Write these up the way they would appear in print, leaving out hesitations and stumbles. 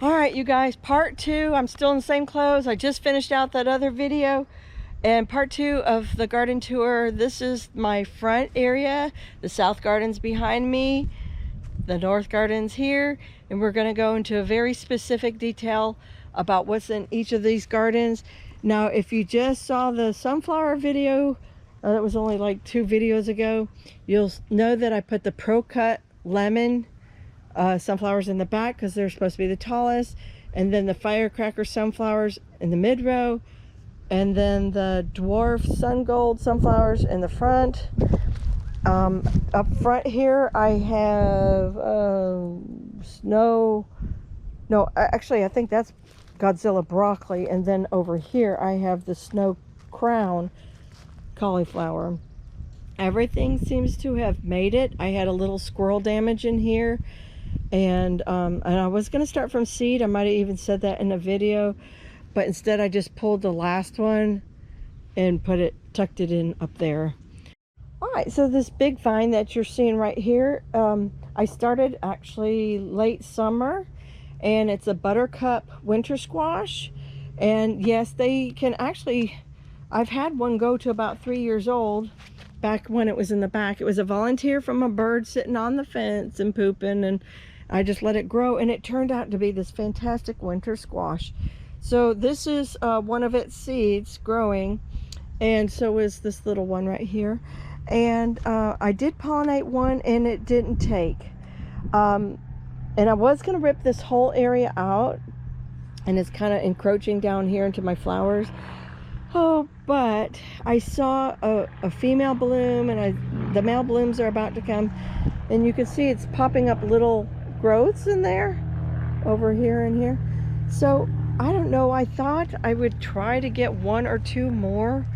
All right, you guys, part two. I'm still in the same clothes. I just finished out that other video, and part two of the garden tour. This is my front area. The south garden's behind me, the north garden's here, and we're going to go into a very specific detail about what's in each of these gardens. Now, if you just saw the sunflower video, that was only like 2 videos ago, you'll know that I put the Pro Cut lemon sunflowers in the back because they're supposed to be the tallest, and then the firecracker sunflowers in the mid row, and then the dwarf sun gold sunflowers in the front. Up front here I have actually I think that's Godzilla broccoli, and then over here I have the snow crown cauliflower. Everything seems to have made it. I had a little squirrel damage in here, and I was going to start from seed. I might have even said that in a video, but instead I just pulled the last one and tucked it in up there. All right, so this big vine that you're seeing right here, I started actually late summer, and it's a Buttercup winter squash. And yes, they can actually, I've had one go to about 3 years old. Back when it was in the back, it was a volunteer from a bird sitting on the fence and pooping, and I just let it grow, and it turned out to be this fantastic winter squash. So this is one of its seeds growing, and so is this little one right here. And I did pollinate one, and it didn't take. And I was going to rip this whole area out, and it's kind of encroaching down here into my flowers. Oh, but I saw a female bloom, and the male blooms are about to come, and you can see it's popping up little growths in there, over here and here. So I don't know, I thought I would try to get 1 or 2 more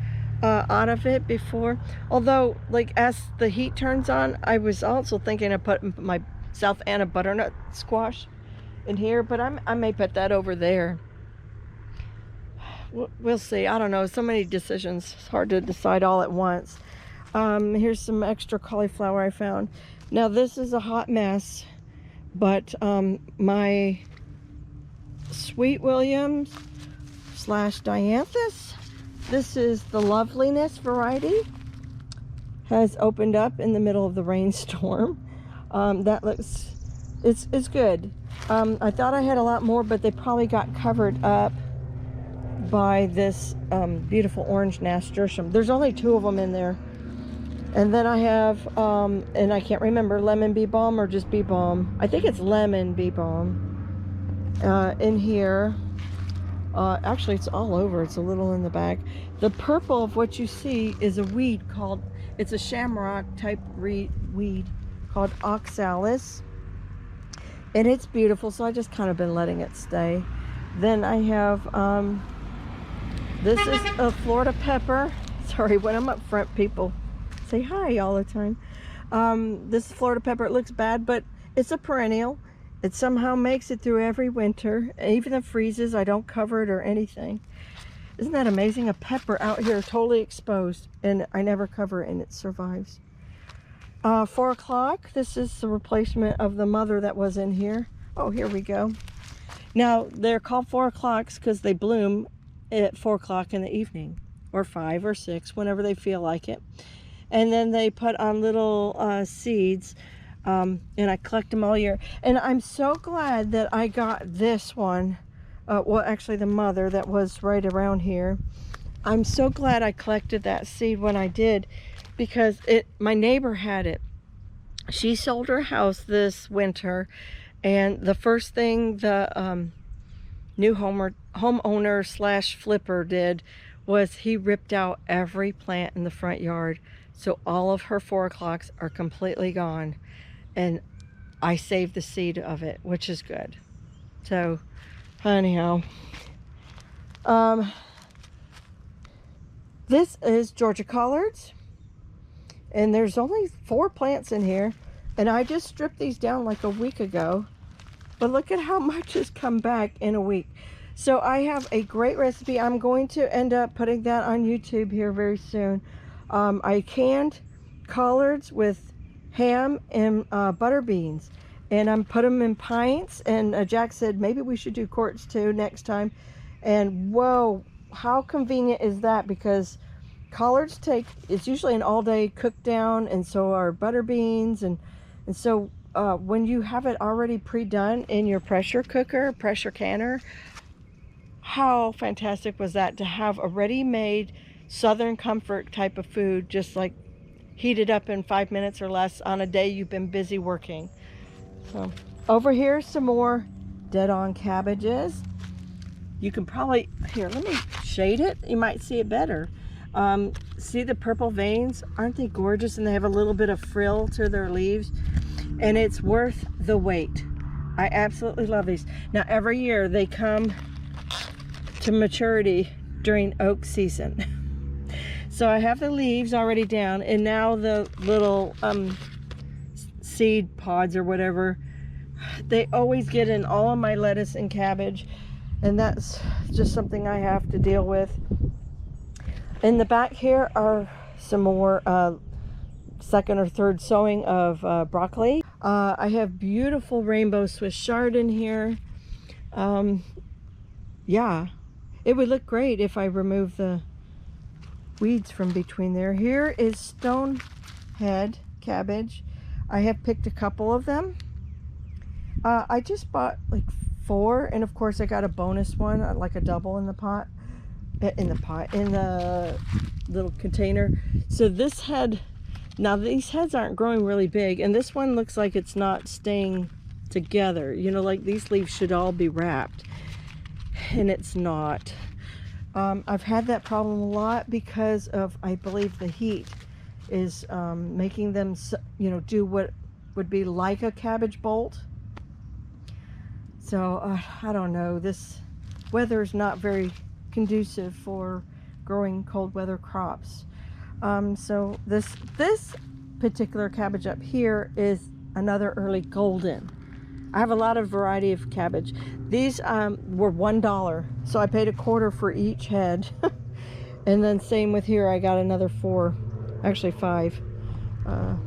out of it before, although like as the heat turns on, I was also thinking of putting my South Anna butternut squash in here, but I may put that over there. We'll see. I don't know, so many decisions, it's hard to decide all at once. Here's some extra cauliflower I found. Now this is a hot mess, but my Sweet Williams / Dianthus, this is the Loveliness variety, has opened up in the middle of the rainstorm. That looks, it's good. I thought I had a lot more, but they probably got covered up by this beautiful orange nasturtium. There's only 2 of them in there. And then I have, and I can't remember, lemon bee balm or just bee balm. I think it's lemon bee balm in here. Actually, it's all over. It's a little in the back. The purple of what you see is a weed called, it's a shamrock type weed called oxalis. And it's beautiful, so I just kind of been letting it stay. Then I have, this is a Florida pepper. Sorry, when I'm up front, people say hi all the time. This is Florida pepper. It looks bad, but it's a perennial. It somehow makes it through every winter. Even if it freezes, I don't cover it or anything. Isn't that amazing? A pepper out here totally exposed, and I never cover it, and it survives. 4 o'clock. This is the replacement of the mother that was in here. Oh, here we go. Now, they're called 4 o'clocks because they bloom at 4 o'clock in the evening, or 5 or 6, whenever they feel like it. And then they put on little seeds, and I collect them all year. And I'm so glad that I got this one, well, actually the mother that was right around here. I'm so glad I collected that seed when I did, because my neighbor had it. She sold her house this winter, and the first thing the new homeowner / flipper did was he ripped out every plant in the front yard. So all of her 4 o'clocks are completely gone, and I saved the seed of it, which is good. So anyhow, this is Georgia collards, and there's only 4 plants in here, and I just stripped these down like a week ago, but look at how much has come back in a week. So I have a great recipe. I'm going to end up putting that on YouTube here very soon. I canned collards with ham and butter beans, and I'm put them in pints, and Jack said maybe we should do quarts too next time. And whoa, how convenient is that, because collards it's usually an all-day cook down, and so are butter beans, and so when you have it already pre-done in your pressure canner, how fantastic was that to have a ready-made Southern comfort type of food, just like heated up in 5 minutes or less on a day you've been busy working. So over here, some more dead-on cabbages. You can probably, here, let me shade it. You might see it better. See the purple veins? Aren't they gorgeous? And they have a little bit of frill to their leaves. And it's worth the wait. I absolutely love these. Now, every year they come to maturity during oak season. So I have the leaves already down, and now the little seed pods or whatever, they always get in all of my lettuce and cabbage, and that's just something I have to deal with. In the back here are some more second or third sowing of broccoli. I have beautiful rainbow Swiss chard in here. Yeah, it would look great if I remove the weeds from between there. Here is stonehead cabbage. I have picked a couple of them. I just bought like 4, and of course I got a bonus one, like a double in the little container. So this head, now these heads aren't growing really big, and this one looks like it's not staying together. You know, like these leaves should all be wrapped, and it's not. I've had that problem a lot because of, I believe, the heat is making them, you know, do what would be like a cabbage bolt. So I don't know, this weather is not very conducive for growing cold weather crops. So this particular cabbage up here is another early golden. I have a lot of variety of cabbage. These were $1, so I paid $0.25 for each head. And then same with here, I got another 4, actually 5. And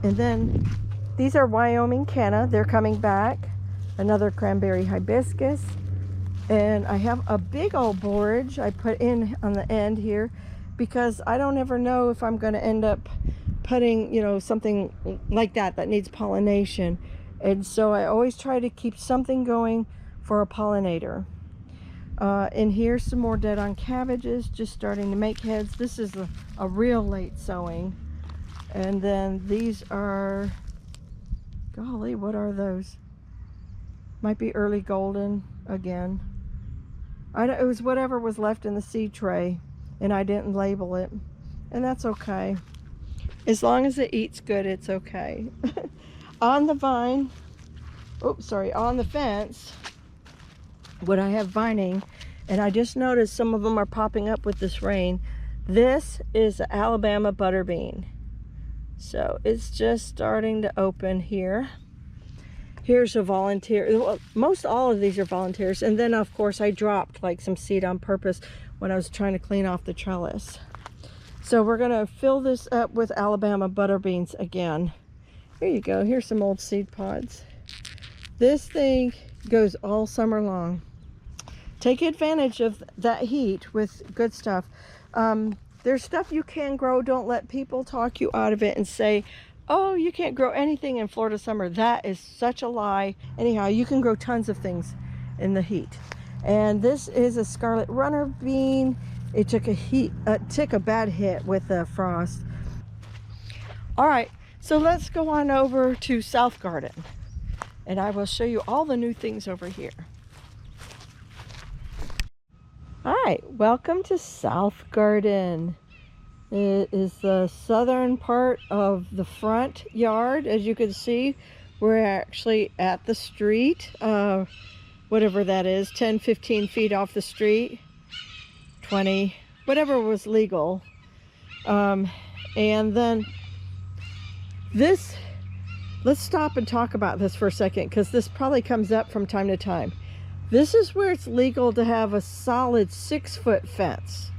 then these are Wyoming canna, they're coming back. Another cranberry hibiscus. And I have a big old borage I put in on the end here, because I don't ever know if I'm going to end up putting, you know, something like that needs pollination. And so I always try to keep something going for a pollinator. And here's some more dead-on cabbages just starting to make heads. This is a real late sowing. And then these are, golly, what are those? Might be early golden again. It was whatever was left in the seed tray, and I didn't label it. And that's okay. As long as it eats good, it's okay. On the vine, on the fence, what I have vining, and I just noticed some of them are popping up with this rain. This is the Alabama butterbean. So it's just starting to open here. Here's a volunteer. Well, most all of these are volunteers. And then of course I dropped like some seed on purpose when I was trying to clean off the trellis. So we're gonna fill this up with Alabama butterbeans again. Here you go, here's some old seed pods. This thing goes all summer long. Take advantage of that heat with good stuff. There's stuff you can grow. Don't let people talk you out of it and say, oh, you can't grow anything in Florida summer. That is such a lie. Anyhow, you can grow tons of things in the heat. And this is a scarlet runner bean. It took a bad hit with the frost. All right, so let's go on over to South Garden, and I will show you all the new things over here. All right, welcome to South Garden. It is the southern part of the front yard. As you can see, we're actually at the street, whatever that is, 10, 15 feet off the street, 20, whatever was legal. And then this, let's stop and talk about this for a second, because this probably comes up from time to time. This is where it's legal to have a solid 6-foot fence.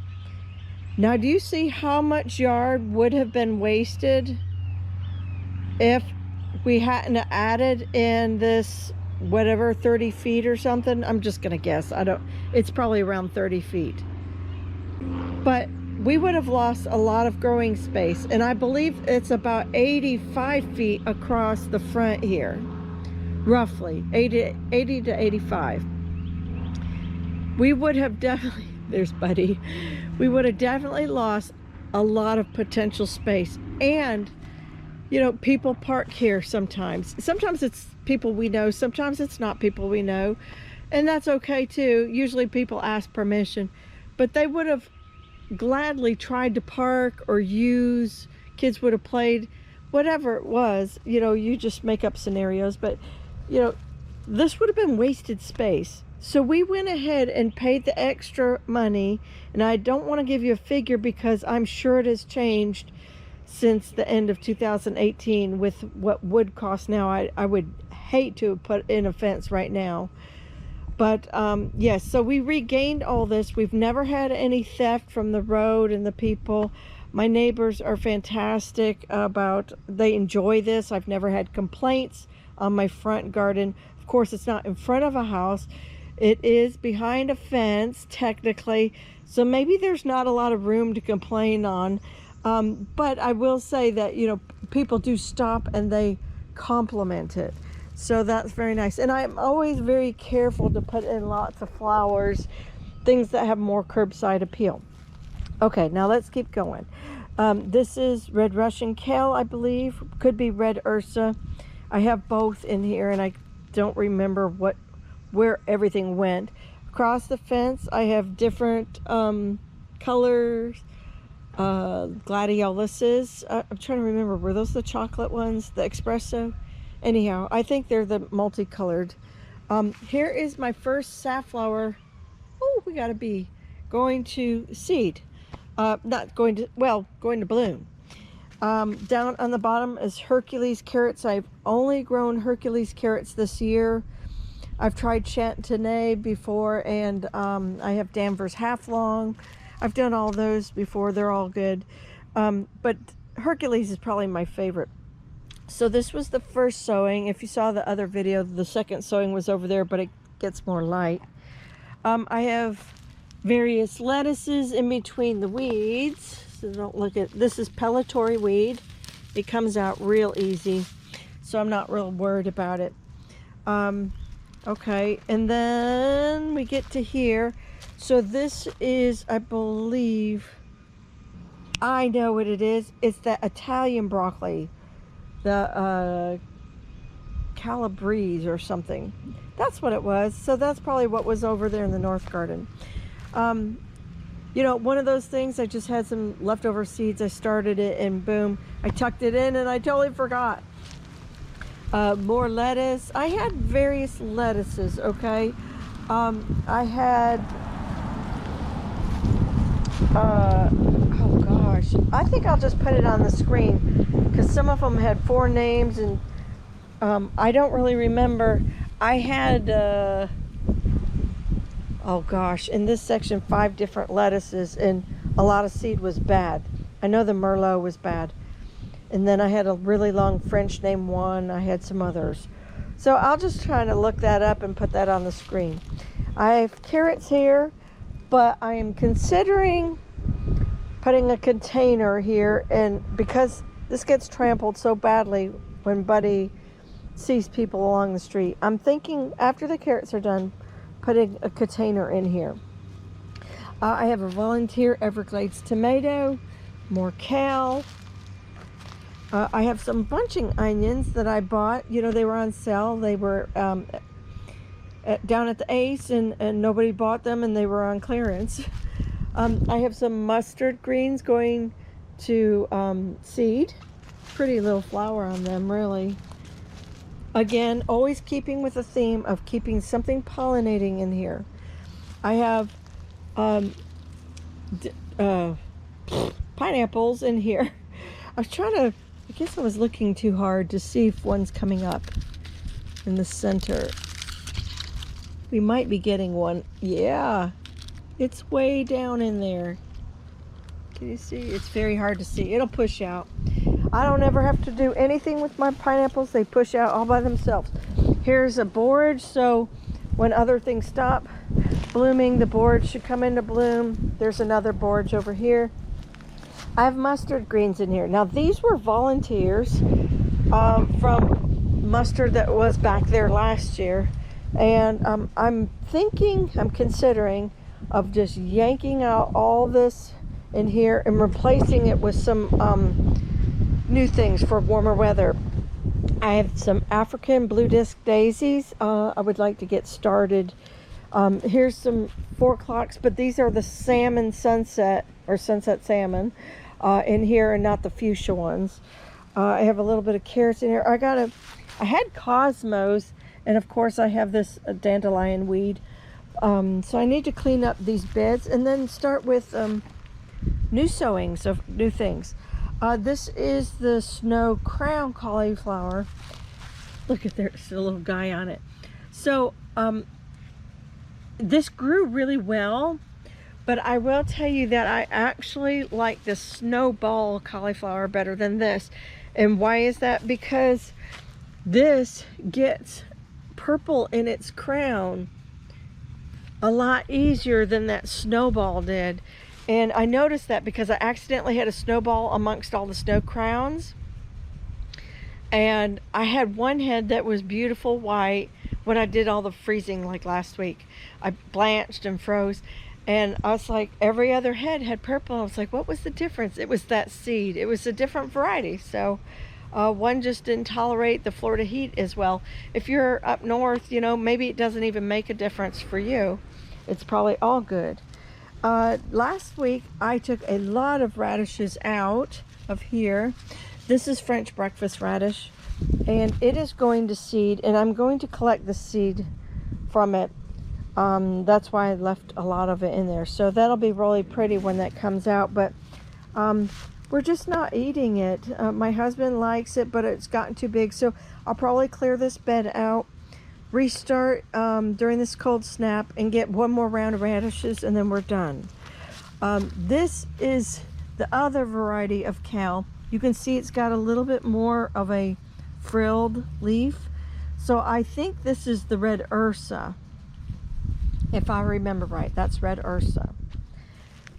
Now, do you see how much yard would have been wasted if we hadn't added in this, whatever, 30 feet or something. I'm just gonna guess. It's probably around 30 feet. But we would have lost a lot of growing space, and I believe it's about 85 feet across the front here, roughly 80 to 85. We would have definitely, there's Buddy, we would have definitely lost a lot of potential space. And you know, people park here sometimes. Sometimes it's people we know, sometimes it's not people we know, and that's okay too. Usually people ask permission, but they would have gladly tried to park or use, kids would have played, whatever it was. You know, you just make up scenarios, but you know, this would have been wasted space. So we went ahead and paid the extra money, and I don't want to give you a figure because I'm sure it has changed since the end of 2018 with what would cost now. I would hate to put in a fence right now. But yes, so we regained all this. We've never had any theft from the road and the people. My neighbors are fantastic about, they enjoy this. I've never had complaints on my front garden. Of course, it's not in front of a house. It is behind a fence, technically. So maybe there's not a lot of room to complain on. But I will say that, you know, people do stop and they compliment it. So that's very nice. And I'm always very careful to put in lots of flowers, things that have more curbside appeal. Okay, now let's keep going. This is red Russian kale, I believe. Could be red Ursa. I have both in here, and I don't remember where everything went. Across the fence, I have different colors. Gladioluses. I'm trying to remember, were those the chocolate ones, the espresso? Anyhow, I think they're the multicolored. Here is my first safflower. Oh, we gotta be going to seed. Not going to, well, going to bloom. Down on the bottom is Hercules Carrots. I've only grown Hercules Carrots this year. I've tried Chantenay before, and I have Danvers Half Long. I've done all those before. They're all good. But Hercules is probably my favorite. So this was the first sowing. If you saw the other video, the second sowing was over there, but it gets more light. I have various lettuces in between the weeds. So don't look at, this is pellitory weed. It comes out real easy, so I'm not real worried about it. Okay, and then we get to here. So this is, I believe, I know what it is. It's the Italian broccoli, the Calabrese or something. That's what it was. So that's probably what was over there in the north garden. You know, one of those things, I just had some leftover seeds. I started it and boom, I tucked it in and I totally forgot. More lettuce. I had various lettuces, okay? I had, oh gosh, I think I'll just put it on the screen because some of them had 4 names and I don't really remember. I had, oh gosh, in this section 5 different lettuces, and a lot of seed was bad. I know the Merlot was bad. And then I had a really long French name one. I had some others. So I'll just try to look that up and put that on the screen. I have carrots here, but I am considering putting a container here, and because this gets trampled so badly when Buddy sees people along the street, I'm thinking after the carrots are done, putting a container in here. I have a Volunteer Everglades tomato, more kale. I have some bunching onions that I bought. You know, they were on sale. They were down at the Ace, and nobody bought them, and they were on clearance. I have some mustard greens going to seed. Pretty little flower on them, really. Again, always keeping with the theme of keeping something pollinating in here. I have pineapples in here. I was trying to, I guess I was looking too hard to see if one's coming up in the center. We might be getting one. Yeah, it's way down in there. Can you see? It's very hard to see. It'll push out. I don't ever have to do anything with my pineapples. They push out all by themselves. Here's a borage, so when other things stop blooming, the borage should come into bloom. There's another borage over here. I have mustard greens in here. Now these were volunteers from mustard that was back there last year. And I'm considering of just yanking out all this in here and replacing it with some new things for warmer weather. I have some African blue disc daisies. I would like to get started. Here's some 4 o'clocks, but these are the salmon sunset or sunset salmon in here, and not the fuchsia ones. I have a little bit of carrots in here. I had cosmos, and of course I have this dandelion weed. So I need to clean up these beds and then start with new sowings of new things. This is the snow crown cauliflower. Look at there's a little guy on it. So this grew really well, but I will tell you that I actually like the snowball cauliflower better than this. And why is that? Because this gets purple in its crown a lot easier than that snowball did. And I noticed that because I accidentally had a snowball amongst all the snow crowns. And I had one head that was beautiful white when I did all the freezing like last week. I blanched and froze. And I was like, every other head had purple. I was like, what was the difference? It was that seed. It was a different variety. So one just didn't tolerate the Florida heat as well. If you're up north, you know, maybe it doesn't even make a difference for you. It's probably all good. Last week, I took a lot of radishes out of here. This is French breakfast radish, and it is going to seed, and I'm going to collect the seed from it. That's why I left a lot of it in there. So that'll be really pretty when that comes out, but we're just not eating it. My husband likes it, but it's gotten too big, so I'll probably clear this bed out, restart during this cold snap, and get one more round of radishes, and then we're done. This is the other variety of kale. You can see it's got a little bit more of a frilled leaf. So I think this is the red Ursa. If I remember right, that's red Ursa.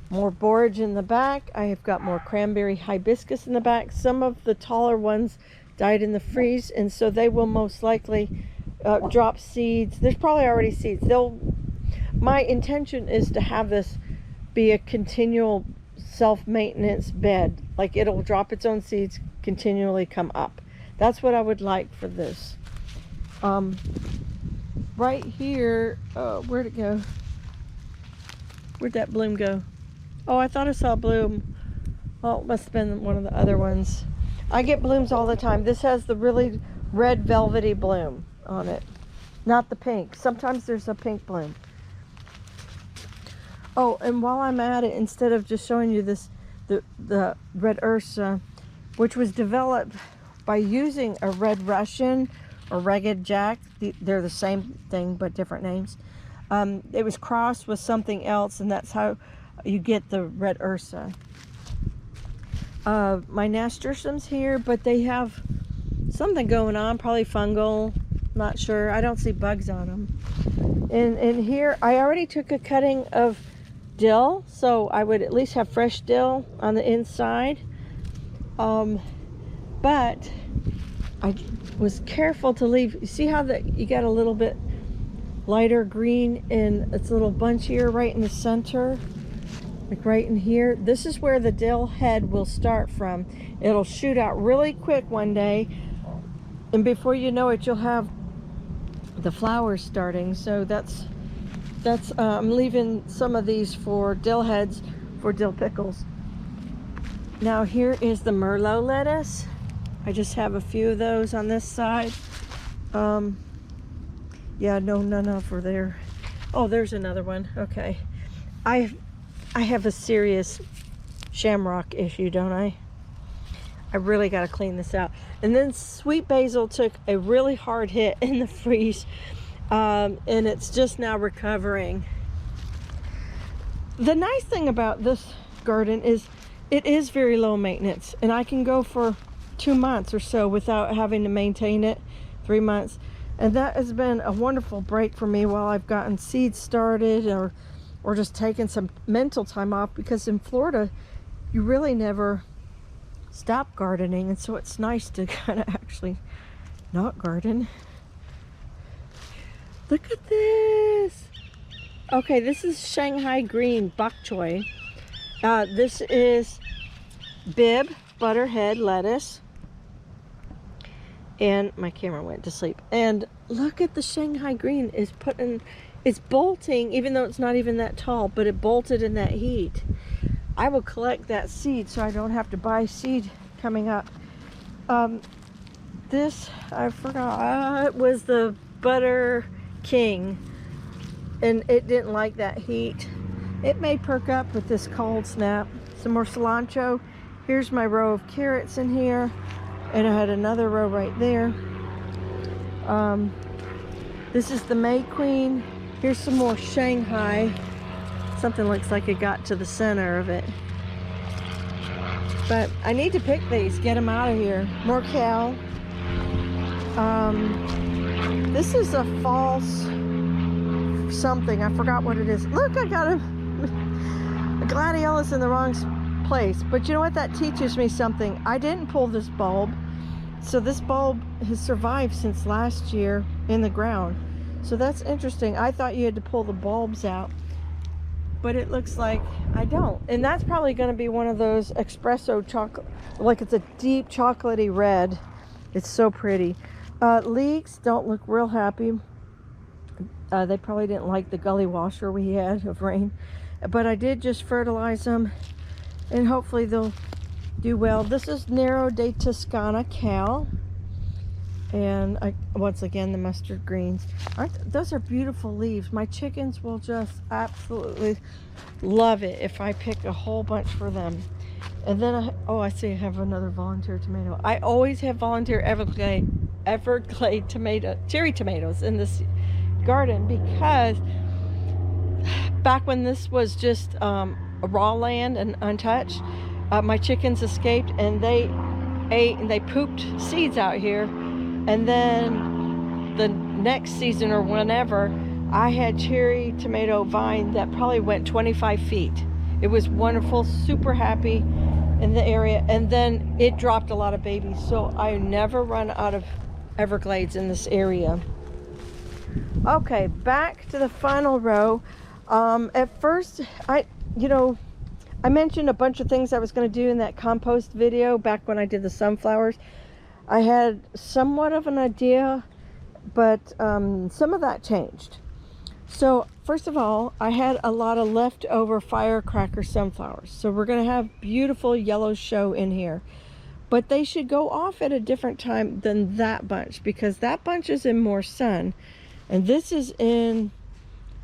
More borage in the back. I have got more cranberry hibiscus in the back. Some of the taller ones died in the freeze, and so they will most likely drop seeds. There's probably already seeds. My intention is to have this be a continual self-maintenance bed. Like it'll drop its own seeds, continually come up. That's what I would like for this. Right here, where'd it go? Where'd that bloom go? Oh, I thought I saw a bloom. Oh, it must have been one of the other ones. I get blooms all the time. This has the really red velvety bloom on it, not the pink. Sometimes there's a pink bloom. Oh, and while I'm at it, instead of just showing you this, the red Ursa, which was developed by using a red Russian or ragged jack. They're the same thing but different names. It was crossed with something else, and that's how you get the red Ursa. My nasturtiums here, but they have something going on, probably fungal, not sure. I don't see bugs on them. And here, I already took a cutting of dill, so I would at least have fresh dill on the inside. But I was careful to leave. You see how you got a little bit lighter green and it's a little bunchier right in the center, like right in here. This is where the dill head will start from. It'll shoot out really quick one day, and before you know it, you'll have the flowers starting. So that's I'm leaving some of these for dill heads for dill pickles. Now here is the Merlot lettuce. I just have a few of those on this side. Yeah, no, none over there. Oh, there's another one. Okay. I have a serious shamrock issue, don't I? I really got to clean this out. And then sweet basil took a really hard hit in the freeze, and it's just now recovering. The nice thing about this garden is it is very low maintenance, and I can go for 2 months or so without having to maintain it, 3 months. And that has been a wonderful break for me while I've gotten seeds started or just taken some mental time off, because in Florida, you really never stop gardening. And so it's nice to kind of actually not garden. Look at this. Okay, this is Shanghai green bok choy. This is Bib butterhead lettuce. And my camera went to sleep. And look at the Shanghai green it's bolting, even though it's not even that tall, but it bolted in that heat. I will collect that seed so I don't have to buy seed coming up. This, I forgot, was the Butter King, and it didn't like that heat. It may perk up with this cold snap. Some more cilantro. Here's my row of carrots in here, and I had another row right there. This is the May Queen. Here's some more Shanghai. Something looks like it got to the center of it. But I need to pick these, get them out of here. More kale. This is a false something. I forgot what it is. Look, I got a gladiolus in the wrong place. But you know what? That teaches me something. I didn't pull this bulb. So this bulb has survived since last year in the ground. So that's interesting. I thought you had to pull the bulbs out, but it looks like I don't. And that's probably going to be one of those espresso chocolate, like it's a deep chocolatey red. It's so pretty. Leeks don't look real happy. They probably didn't like the gully washer we had of rain, but I did just fertilize them, and hopefully they'll do well. This is Nero de Toscana Kale, and once again the mustard greens. Those are beautiful leaves. My chickens will just absolutely love it if I pick a whole bunch for them. And then I see I have another volunteer tomato. I always have volunteer Everglade cherry tomatoes in this garden, because back when this was just a raw land and untouched, my chickens escaped and they ate and they pooped seeds out here. And then the next season or whenever, I had cherry tomato vine that probably went 25 feet. It was wonderful, super happy in the area. And then it dropped a lot of babies. So I never run out of Everglades in this area. Okay, back to the final row. At first, I mentioned a bunch of things I was going to do in that compost video back when I did the sunflowers. I had somewhat of an idea, but some of that changed. So first of all, I had a lot of leftover firecracker sunflowers. So we're going to have beautiful yellow show in here. But they should go off at a different time than that bunch, because that bunch is in more sun. And this is in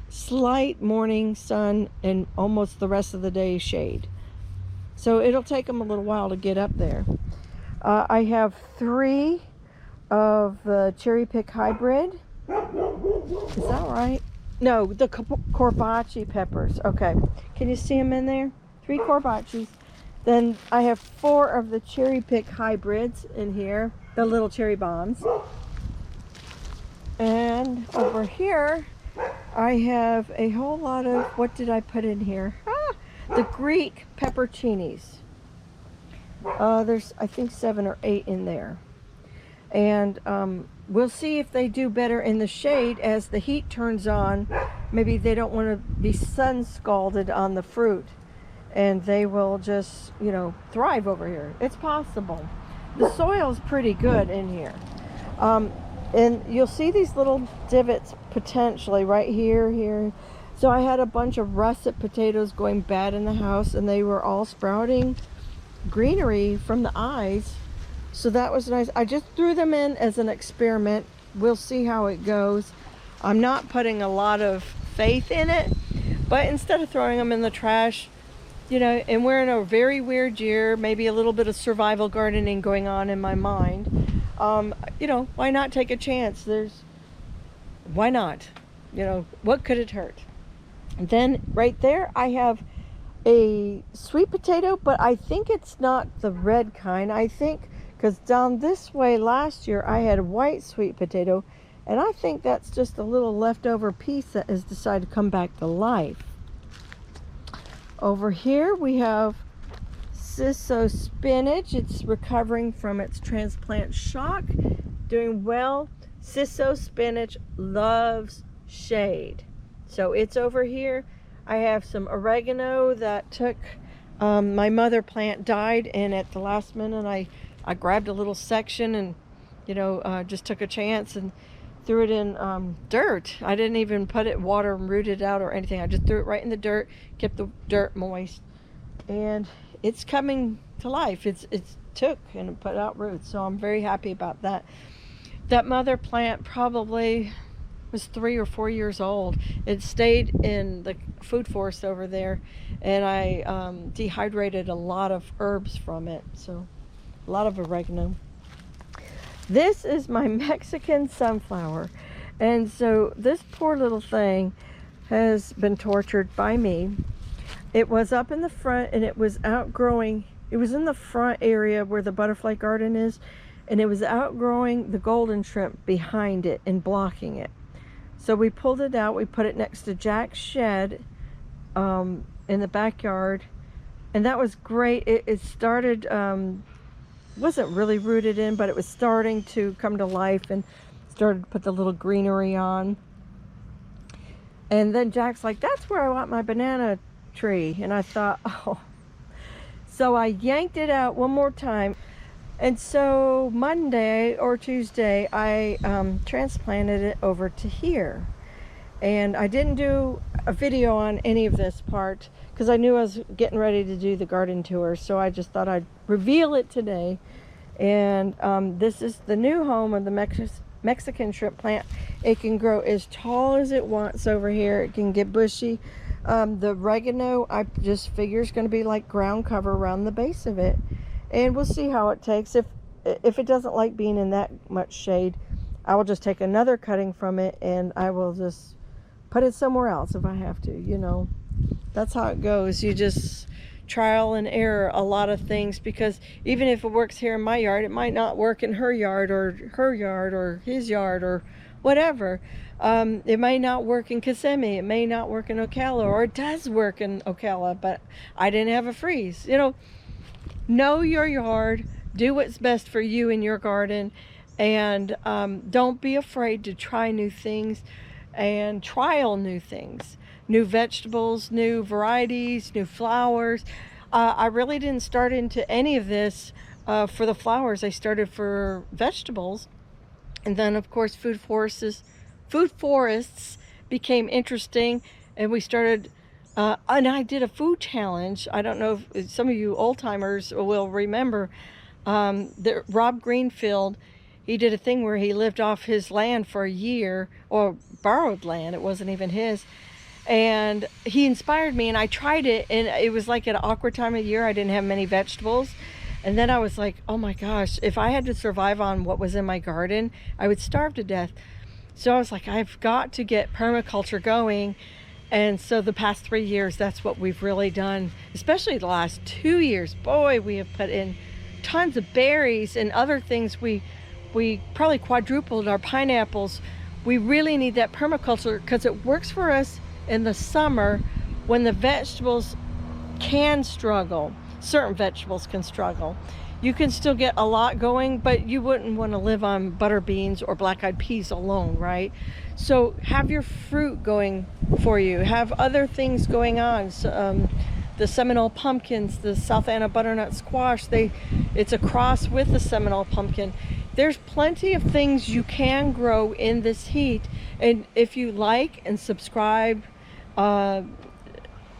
slight morning sun and almost the rest of the day shade. So it'll take them a little while to get up there. I have 3 of the cherry pick hybrid. Is that right? No, the Corachi Peppers. Okay. Can you see them in there? 3 Corachis. Then I have 4 of the cherry pick hybrids in here, the little cherry bombs. And over here, I have a whole lot of, what did I put in here? The Greek pepperoncinis. There's, I think, 7 or 8 in there. And we'll see if they do better in the shade as the heat turns on. Maybe they don't want to be sun scalded on the fruit, and they will just, thrive over here. It's possible. The soil's pretty good in here. And you'll see these little divots potentially right here. So I had a bunch of russet potatoes going bad in the house, and they were all sprouting greenery from the eyes. So that was nice. I just threw them in as an experiment. We'll see how it goes. I'm not putting a lot of faith in it, but instead of throwing them in the trash, and we're in a very weird year, maybe a little bit of survival gardening going on in my mind. Why not take a chance? Why not? What could it hurt? And then right there, I have a sweet potato, but I think it's not the red kind. I think, Because down this way last year I had white sweet potato, and I think that's just a little leftover piece that has decided to come back to life. Over here we have Ciso Spinach. It's recovering from its transplant shock, doing well. Ciso Spinach loves shade, so it's over here. I have some oregano that took, my mother plant died, and at the last minute I grabbed a little section and, you know, just took a chance and threw it in dirt. I didn't even put it water and root it out or anything. I just threw it right in the dirt, kept the dirt moist, and it's coming to life. It's took and put out roots, so I'm very happy about that. That mother plant probably was 3 or 4 years old. It stayed in the food forest over there, and I dehydrated a lot of herbs from it, so a lot of oregano. This is my Mexican sunflower, and so this poor little thing has been tortured by me. It was up in the front, and it was outgrowing. It was in the front area where the butterfly garden is, and it was outgrowing the golden shrimp behind it and blocking it. So we pulled it out. We put it next to Jack's shed in the backyard, and that was great. It started, wasn't really rooted in, but it was starting to come to life and started to put the little greenery on. And then Jack's like, that's where I want my banana tree. And I thought, oh. So I yanked it out one more time. And so Monday or Tuesday, I transplanted it over to here. And I didn't do a video on any of this part because I knew I was getting ready to do the garden tour. So I just thought I'd reveal it today. And this is the new home of the Mexican shrimp plant. It can grow as tall as it wants over here. It can get bushy. The oregano, I just figure, is going to be like ground cover around the base of it. And we'll see how it takes. If it doesn't like being in that much shade, I will just take another cutting from it and I will just put it somewhere else if I have to, you know. That's how it goes. You just trial and error a lot of things, because even if it works here in my yard, it might not work in her yard or his yard or whatever. It may not work in Kissimmee, it may not work in Ocala, or it does work in Ocala, but I didn't have a freeze. You know your yard, do what's best for you in your garden, and don't be afraid to try new things and trial new things, new vegetables, new varieties, new flowers. I really didn't start into any of this for the flowers. I started for vegetables, and then of course food forests became interesting, and we started and I did a food challenge. I don't know if some of you old timers will remember Rob Greenfield. He did a thing where he lived off his land for a year, or borrowed land, it wasn't even his, and he inspired me, and I tried it, and it was like at an awkward time of year. I didn't have many vegetables, and then I was like, oh my gosh, if I had to survive on what was in my garden, I would starve to death. So I was like, I've got to get permaculture going. And so the past 3 years, that's what we've really done, especially the last 2 years. Boy, we have put in tons of berries and other things. We probably quadrupled our pineapples. We really need that permaculture because it works for us in the summer when the vegetables can struggle. Certain vegetables can struggle. You can still get a lot going, but you wouldn't want to live on butter beans or black-eyed peas alone, right? So have your fruit going for you. Have other things going on. So, the Seminole pumpkins, the South Anna butternut squash, it's a cross with the Seminole pumpkin. There's plenty of things you can grow in this heat, and if you like and subscribe,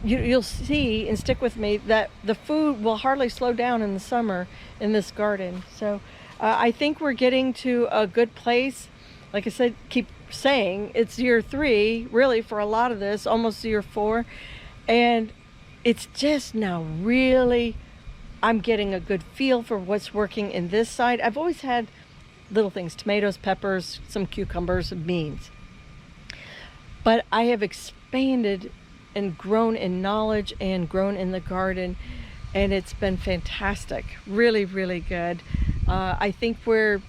you'll see, and stick with me, that the food will hardly slow down in the summer in this garden. So I think we're getting to a good place. Like I said, keep saying, it's year 3 really for a lot of this, almost year 4, and it's just now really, I'm getting a good feel for what's working in this side. I've always had little things, tomatoes, peppers, some cucumbers, and beans, but I have expanded and grown in knowledge and grown in the garden, and it's been fantastic. Really, really good. I think we're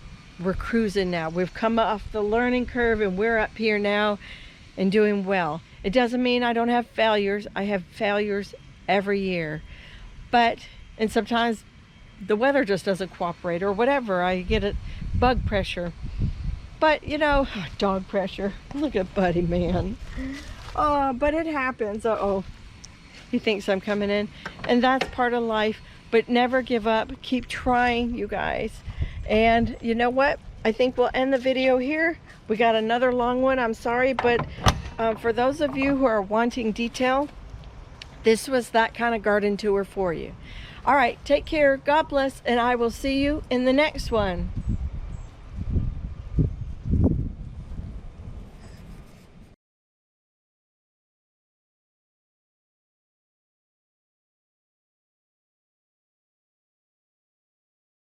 cruising now. We've come off the learning curve and we're up here now and doing well. It doesn't mean I don't have failures. I have failures every year. And sometimes the weather just doesn't cooperate or whatever. I get a bug pressure. But you know, dog pressure. Look at Buddy, man. Oh, but it happens. Uh-oh. He thinks I'm coming in. And that's part of life. But never give up. Keep trying, you guys. And you know what? I think we'll end the video here. We got another long one. I'm sorry, but for those of you who are wanting detail, this was that kind of garden tour for you. All right, take care. God bless, and I will see you in the next one.